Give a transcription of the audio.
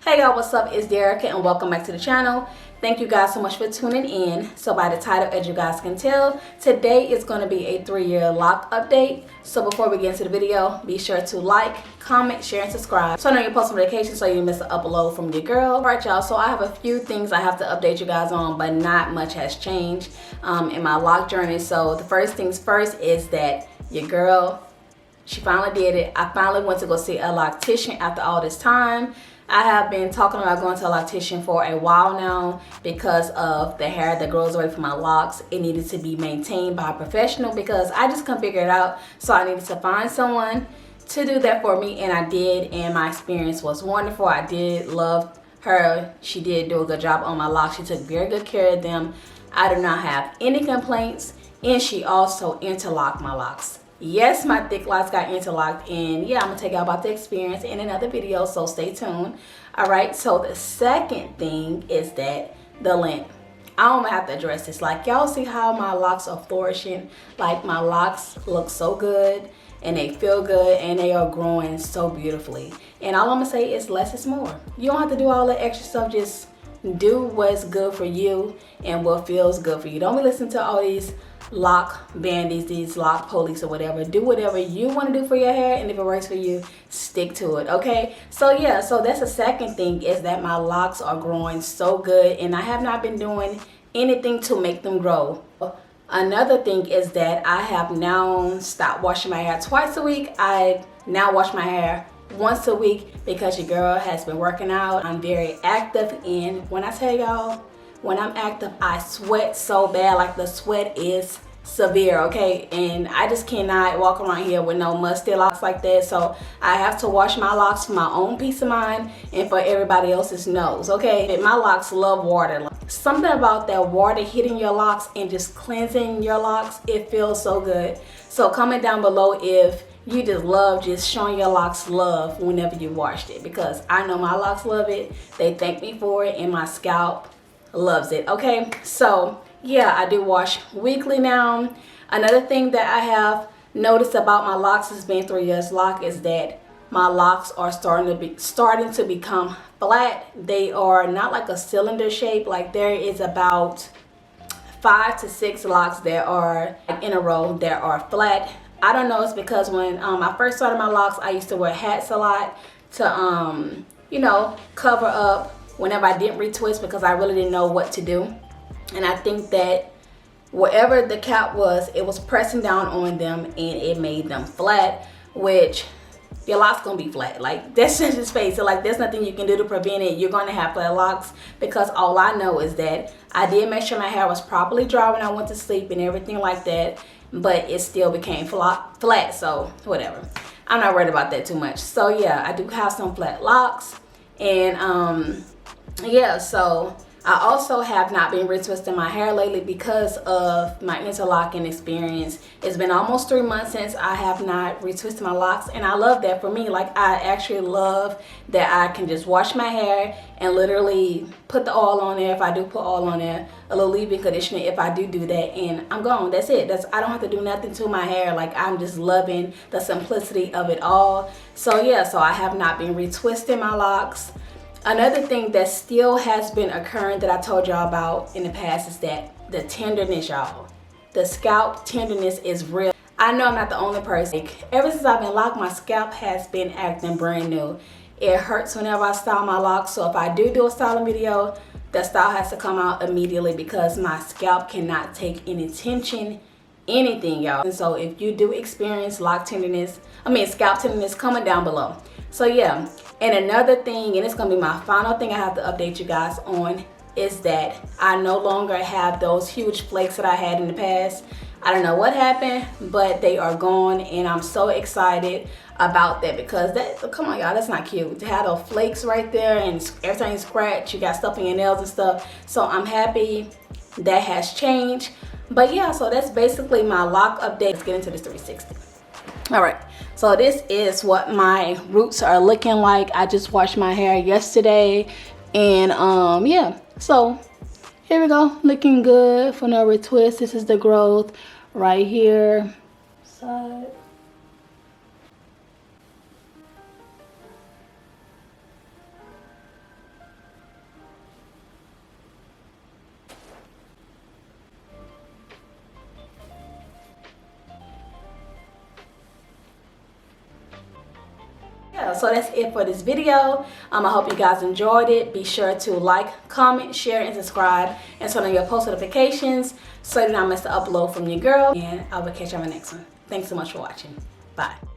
Hey y'all, what's up? It's Derica and welcome back to the channel. Thank you guys so much for tuning in. So by the title, as you guys can tell, today is going to be a 3-year lock update. So before we get into the video, be sure to like, comment, share, and subscribe. Turn on your post notifications so you miss an upload from your girl. Alright y'all, so I have a few things I have to update you guys on, but not much has changed in my lock journey. So the first things first is that your girl, she finally did it. I finally went to go see a loctician after all this time. I have been talking about going to a loctician for a while now because of the hair that grows away from my locks. It needed to be maintained by a professional because I just couldn't figure it out. So I needed to find someone to do that for me, and I did, and my experience was wonderful. I did love her. She did do a good job on my locks. She took very good care of them. I do not have any complaints, and she also interlocked my locks. Yes, my thick locks got interlocked, and yeah, I'm gonna tell you about the experience in another video, so stay tuned. All right, so the second thing is that the length. I'm gonna have to address this. Like, y'all see how my locks are flourishing? Like, my locks look so good and they feel good and they are growing so beautifully. And all I'm gonna say is less is more. You don't have to do all that extra stuff. Just do what's good for you and what feels good for you. Don't be listening to all these lock bandies, these lock police or whatever. Do whatever you want to do for your hair, and if it works for you, stick to it. Okay, so yeah, so that's the second thing, is that my locks are growing so good and I have not been doing anything to make them grow. Another thing is that I have now stopped washing my hair twice a week. I now wash my hair once a week because your girl has been working out. I'm very active, and when I tell y'all, when I'm active, I sweat so bad. Like, the sweat is severe, okay? And I just cannot walk around here with no musty locks like that. So I have to wash my locks for my own peace of mind and for everybody else's nose, okay? My locks love water. Something about that water hitting your locks and just cleansing your locks, it feels so good. So comment down below if you just love just showing your locks love whenever you washed it, because I know my locks love it. They thank me for it, and my scalp loves it. Okay, so yeah, I do wash weekly now. Another thing that I have noticed about my locks, has been 3 years lock, is that my locks are starting to become flat. They are not like a cylinder shape. Like, there is about 5 to 6 locks that are in a row that are flat. I don't know, it's because when I first started my locks, I used to wear hats a lot to you know, cover up whenever I didn't retwist, because I really didn't know what to do. And I think that wherever the cap was, it was pressing down on them and it made them flat, which your locks gonna be flat. Like, that's just face it. Like, there's nothing you can do to prevent it. You're gonna have flat locks, because all I know is that I did make sure my hair was properly dry when I went to sleep and everything like that, but it still became flat, so whatever. I'm not worried about that too much. So yeah, I do have some flat locks, and yeah, so I also have not been retwisting my hair lately because of my interlocking experience. It's been almost 3 months since I have not retwisted my locks, and I love that for me. Like, I actually love that I can just wash my hair and literally put the oil on there if I do put oil on there, a little leave-in conditioner if I do that, and I'm gone. That's it. I don't have to do nothing to my hair. Like, I'm just loving the simplicity of it all. So yeah, so I have not been retwisting my locks. Another thing that still has been occurring that I told y'all about in the past is that the tenderness, y'all. The scalp tenderness is real. I know I'm not the only person. Like, ever since I've been locked, my scalp has been acting brand new. It hurts whenever I style my locks, so if I do a styling video, the style has to come out immediately because my scalp cannot take any tension, anything, y'all. And so if you do experience scalp tenderness, comment down below. So yeah. And another thing, and it's gonna be my final thing I have to update you guys on, is that I no longer have those huge flakes that I had in the past. I don't know what happened, but they are gone, and I'm so excited about that, because come on y'all, that's not cute to have those flakes right there, and every time you scratch, you got stuff in your nails and stuff. So I'm happy that has changed. But yeah, so that's basically my lock update. Let's get into this 360. All right, so this is what my roots are looking like. I just washed my hair yesterday, and yeah, so here we go, looking good for no retwist. This is the growth right here. Side. yeah, so that's it for this video. I hope you guys enjoyed it. Be sure to like, comment, share, and subscribe, and turn on your post notifications so you do not miss the upload from your girl. And I will catch you on the next one. Thanks so much for watching. Bye.